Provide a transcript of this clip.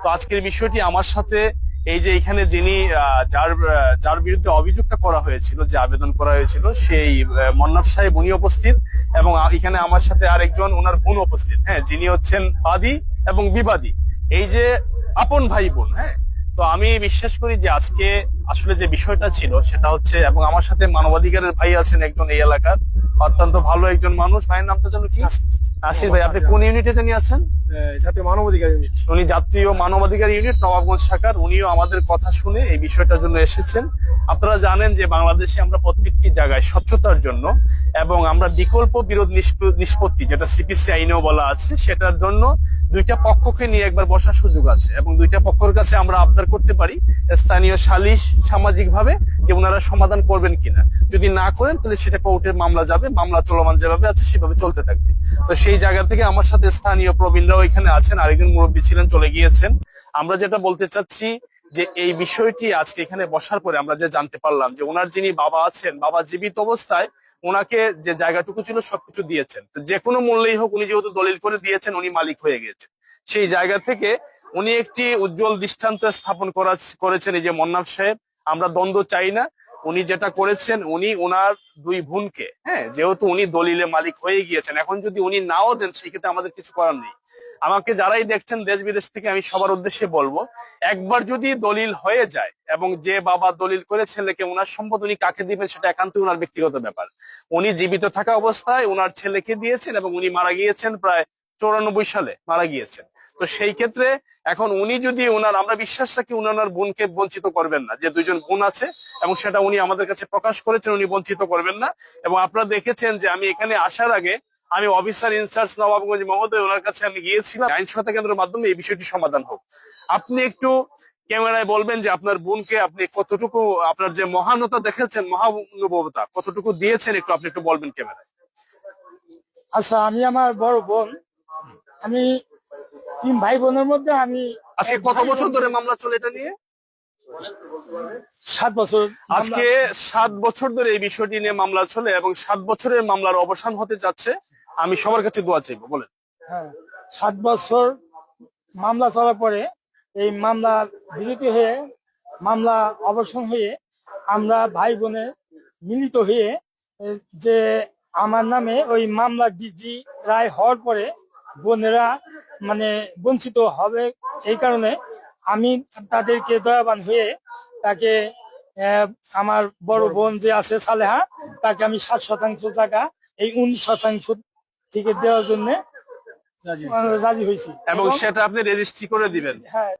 তো আজকের বিষয়টি আমার সাথে এই যে এখানে যিনি যার বিরুদ্ধে অভিযোগটা করা হয়েছিল, যে আবেদন করা হয়েছিল, সেই মন্নাফ সাহেব উনি উপস্থিত, এবং এখানে আমার সাথে আরেকজন ওনার বোন উপস্থিত, হ্যাঁ, যিনি হচ্ছেন বাদী এবং বিবাদী, এই যে আপন ভাই বোন। হ্যাঁ, তো আমি বিশ্বাস করি যে আজকে আসলে যে বিষয়টা ছিল সেটা হচ্ছে, এবং আমার সাথে মানবাধিকারের ভাই আছেন একজন এই এলাকার, অত্যন্ত ভালো একজন মানুষ। ভাইয়ের নামটা যেন কি? আসিফ ভাই। আপনি কোন ইউনিটে জানি আছেন? জাতীয় মানবাধিকার ইউনিট। উনি জাতীয় মানবাধিকার ইউনিট নবাবগঞ্জ শাখার। উনিও আমাদের কথা শুনে এই বিষয়টার জন্য এসেছেন। আপনারা জানেন যে বাংলাদেশে আমরা প্রত্যেকটি জায়গায় স্বচ্ছতার জন্য এবং আমরা বিকল্প বিরোধ নিষ্পত্তি, যেটা সিপিসি আইনেও বলা আছে, সেটার জন্য দুইটা পক্ষকে নিয়ে একবার বসার সুযোগ আছে, এবং দুইটা পক্ষের কাছে আমরা আবদার করতে পারি স্থানীয় সালিশ সামাজিক ভাবে যে ওনারা সমাধান করবেন কিনা। যদি না করেন তাহলে সেটা কোর্টের মামলা যাবে, মামলা চলমান যেভাবে আছে সেভাবে চলতে থাকবে। তো সেই জায়গা থেকে আমার সাথে স্থানীয় প্রবীণরাও এখানে আছেন, আরেকজন মুরব্বী ছিলেন, চলে গিয়েছেন। আমরা যেটা বলতে চাচ্ছি যে এই বিষয়টি আজকে এখানে বসার পরে আমরা যে জানতে পারলাম যে ওনার যিনি বাবা আছেন, বাবা জীবিত অবস্থায় ওনাকে যে জায়গাটুকু ছিল সবকিছু দিয়েছেন। তো যে কোনো মূল্যেই হোক, উনি যেহেতু দলিল করে দিয়েছেন, উনি মালিক হয়ে গেছেন। সেই জায়গা থেকে উনি একটি উজ্জ্বল দৃষ্টান্ত স্থাপন করেছেন এই যে মন্নাফ সাহেব। আমরা দ্বন্দ্ব চাই না। উনি যেটা করেছেন, উনি ওনার দুই বোনকে, হ্যাঁ, যেহেতু উনি দলিলে মালিক হয়ে গিয়েছেন, এখন যদি উনি নাও দেন সেক্ষেত্রে আমাদের কিছু করার নেই। আমাকে যারাই দেখছেন দেশ বিদেশ থেকে, আমি সবার উদ্দেশ্যে বলবো, একবার যদি দলিল হয়ে যায় এবং যে বাবা দলিল করে ছেলেকে, ওনার সম্পদ উনি কাকে দিবেন সেটা একান্ত ওনার ব্যক্তিগত ব্যাপার। উনি জীবিত থাকা অবস্থায় ওনার ছেলেকে দিয়েছেন এবং উনি মারা গিয়েছেন প্রায় 94 সালে মারা গিয়েছেন। তো সেই ক্ষেত্রে এখন উনি যদি আমরা বিশ্বাস রাখি ওনার বোনকে বঞ্চিত করবেন না, যে দুইজন বোন আছে এবং সেটা উনি আমাদের কাছে প্রকাশ করেছেন, উনি বঞ্চিত করবেন না। এবং আপনারা দেখেছেন যে আমি এখানে আসার আগে আমি অফিসার ইনচার্জ নবাবগঞ্জ মহোদয়, ওনার কাছে আমি গিয়েছিলাম আইন সহায়তা কেন্দ্রের মাধ্যমে এই বিষয়টি সমাধান হোক। আপনি একটু ক্যামেরায় বলবেন যে আপনার বোনকে আপনি কতটুকু, আপনার যে মহানতা দেখেছেন, মহানুভবতা কতটুকু দিয়েছেন, আপনি একটু বলবেন ক্যামেরায়। আচ্ছা, আমি আমার বড় বোন, আমি 3 ভাই বোনের মধ্যে আমি আজকে কত বছর ধরে মামলা চলে এটা নিয়ে? 7 বছর। আজকে 7 বছর ধরে এই বিষয়টি নিয়ে মামলা চলে এবং 7 বছরের মামলার অবসান হতে যাচ্ছে। আমি সবার কাছে দোয়া চাইবো। বলেন। হ্যাঁ, 7 বছর মামলা চলার পরে এই মামলা বিরতি হয়ে, মামলা অবসান হয়ে, আমরা ভাই বোনে মিলিত হয়ে যে আমার নামে ওই মামলা ডিগ্রি রায় হওয়ার পরে বোনেরা মানে বঞ্চিত হবে, এই কারণে আমি তাদেরকে দয়াবান হয়ে তাকে আমার বড় বোন যে আছে সালেহা, তাকে আমি 60% টাকা এই 19% থেকে দেওয়ার জন্য রাজি হয়েছি, এবং সেটা আপনি রেজিস্ট্রি করে দিবেন। হ্যাঁ।